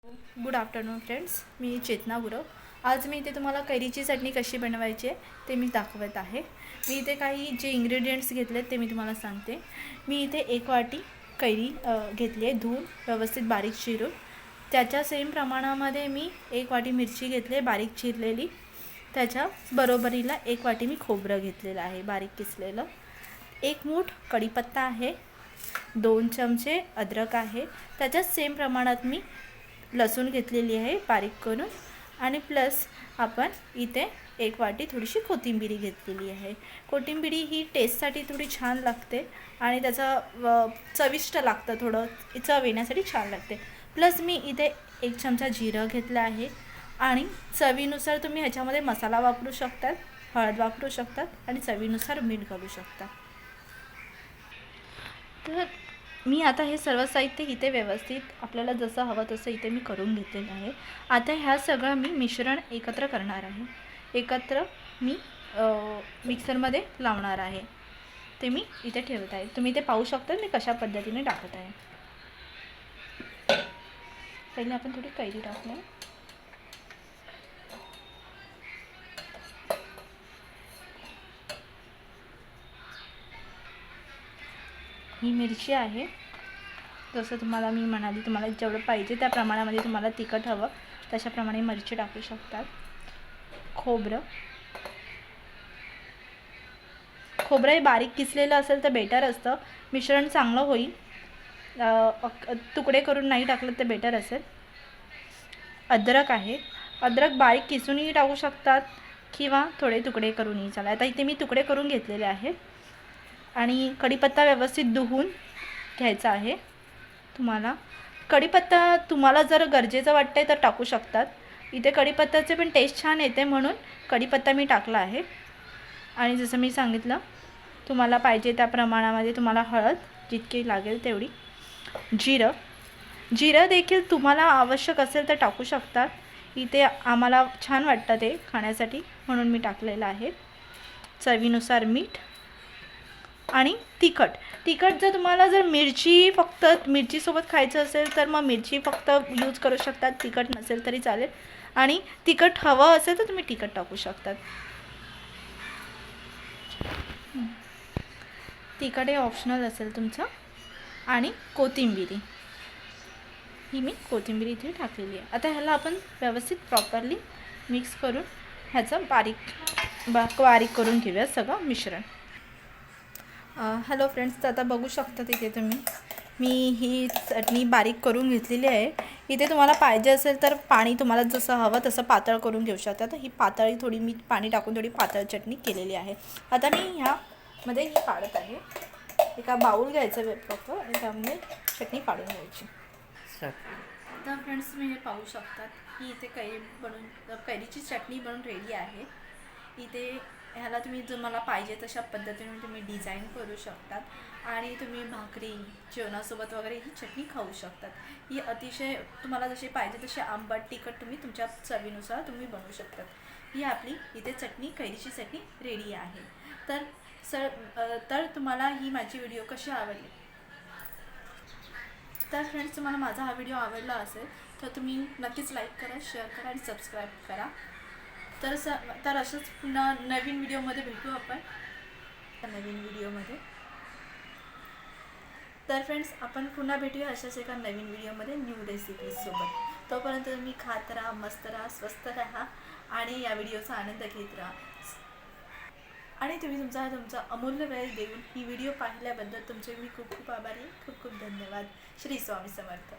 Good afternoon friends, मी चेतना गुरव। आज मी इथे तुम्हाला कैरीची चटणी कशी बनवायची आहे ते मी दाखवत आहे। मी इथे काही जे इंग्रेडियंट्स घेतलेत ते मी तुम्हाला सांगते। मी इथे 1 वाटी कैरी घेतली आहे, धुवून व्यवस्थित बारीक चिरून। त्याच्या सेम प्रमाणामध्ये मी 1 वाटी मिरची घेतली आहे बारीक चिरलेली। त्याच्या बरोबरीला 1 वाटी मी खोबरं घेतलेलं आहे बारीक किसलेलं। 1 मूठ कढीपत्ता आहे, 2 चमचे अद्रक आहे। त्याच्याच सेम प्रमाणात मी लसूण घेतलेली आहे बारीक करून, आणि प्लस आपण इथे 1 वाटी थोडीशी कोथिंबीर घेतलेली आहे। कोथिंबीर ही टेस्टसाठी थोडी छान लागते आणि त्याचा चविष्ट लागतं, थोडं चव येण्यासाठी छान लागते। प्लस मी इथे 1 चमचा जिरं घेतलं आहे, आणि चवीनुसार तुम्ही ह्याच्यामध्ये मसाला वापरू शकतात, हळद वापरू शकतात, आणि चवीनुसार मीठ घालू शकता। तर मी आता हे सर्व साहित्य इथे व्यवस्थित आपल्याला जसं हवं तसं इथे मी करून घेतलेलं आहे। आता ह्या सगळं मी मिश्रण एकत्र करणार आहे, एकत्र मी मिक्सरमध्ये लावणार आहे। ते मी इथे ठेवत आहे, तुम्ही इथे पाहू शकता मी कशा पद्धतीने टाकत आहे। पहिले आपण थोडी कैरी टाकूया। ही मिरची आहे, जसं तुम्हाला मी म्हणाली, तुम्हाला जेवढं पाहिजे त्या प्रमाणामध्ये तुम्हाला तिखट हवं तशाप्रमाणे मिरची टाकू शकतात। खोबरं हे बारीक किसलेलं असेल तर बेटर असतं, मिश्रण चांगलं होईल। तुकडे करून नाही टाकलं तर बेटर असेल। अद्रक आहे, अद्रक बारीक किसूनही टाकू शकतात किंवा थोडे तुकडे करूनही चालेल। आता इथे मी तुकडे करून घेतलेले आहे। आणि कढीपत्ता व्यवस्थित धुवून घ्यायचा आहे। तुम्हाला कढीपत्ता तुम्हाला जर गरजेचं वाटतंय तर टाकू शकतात। इथे कढीपत्त्याचे पण टेस्ट छान येते म्हणून कढीपत्ता मी टाकला आहे। आणि जसं मी सांगितलं, तुम्हाला पाहिजे त्या प्रमाणामध्ये तुम्हाला हळद जितकी लागेल तेवढी। जिरं देखील तुम्हाला आवश्यक असेल तर टाकू शकतात। इथे आम्हाला छान वाटतं ते खाण्यासाठी म्हणून मी टाकलेलं आहे। चवीनुसार मीठ आणि तिखट जर तुम्हाला फक्त मिरचीसोबत खायचं असेल तर मग मिरची फक्त यूज करू शकतात, तिखट नसेल तरी चालेल। आणि तिखट हवं असेल तर तुम्ही तिखट टाकू शकतात। तिखट हे ऑप्शनल असेल तुमचं। आणि कोथिंबीर ही मी कोथिंबीर इथे टाकलेली आहे। आता ह्याला आपण व्यवस्थित प्रॉपरली मिक्स करून ह्याचं बारीक करून घेऊया सगळं मिश्रण। हॅलो फ्रेंड्स, तर आता बघू शकता तिथे तुम्ही मी ही चटणी बारीक करून घेतलेली आहे। इथे तुम्हाला पाहिजे असेल तर पाणी तुम्हाला जसं हवं तसं पातळ करून घेऊ शकता। तर ही पातळी थोडी मी पाणी टाकून थोडी पातळ चटणी केलेली आहे। आता मी ह्यामध्ये ही काढत आहे। एका बाउल घ्यायचं फक्त आणि त्यामध्ये चटणी काढून घ्यायची। तर फ्रेंड्स, मी हे पाहू शकतात की इथे कैरीची चटणी बनून रेडी आहे। इथे ह्याला तुम्ही तुम्हाला पाहिजे तशा पद्धतीने तुम्ही डिझाईन करू शकतात आणि तुम्ही भाकरी जेवणासोबत वगैरे ही चटणी खाऊ शकतात। ही अतिशय तुम्हाला जशी पाहिजे तशी आंबट तिखट तुम्ही तुमच्या चवीनुसार तुम्ही बनवू शकतात। ही आपली इथे कैरीची चटणी रेडी आहे। तर तुम्हाला ही माझी व्हिडिओ कशी आवडली? तर फ्रेंड्स, तुम्हाला माझा हा व्हिडिओ आवडला असेल तर तुम्ही नक्कीच लाईक करा, शेअर करा आणि सबस्क्राईब करा। तर असंच पुन्हा नवीन व्हिडिओमध्ये भेटू आपण नवीन व्हिडिओमध्ये। तर फ्रेंड्स, आपण पुन्हा भेटूया अशाच एका नवीन व्हिडिओमध्ये न्यू रेसिपीजसोबत। तोपर्यंत तुम्ही खात राहा, मस्त राहा, स्वस्त राहा आणि या व्हिडिओचा आनंद घेत राहा। आणि तुम्ही तुमचा अमूल्य वेळ देऊन ही व्हिडिओ पाहिल्याबद्दल तुमचे मी खूप खूप आभारी, खूप खूप धन्यवाद। श्री स्वामी समर्थ।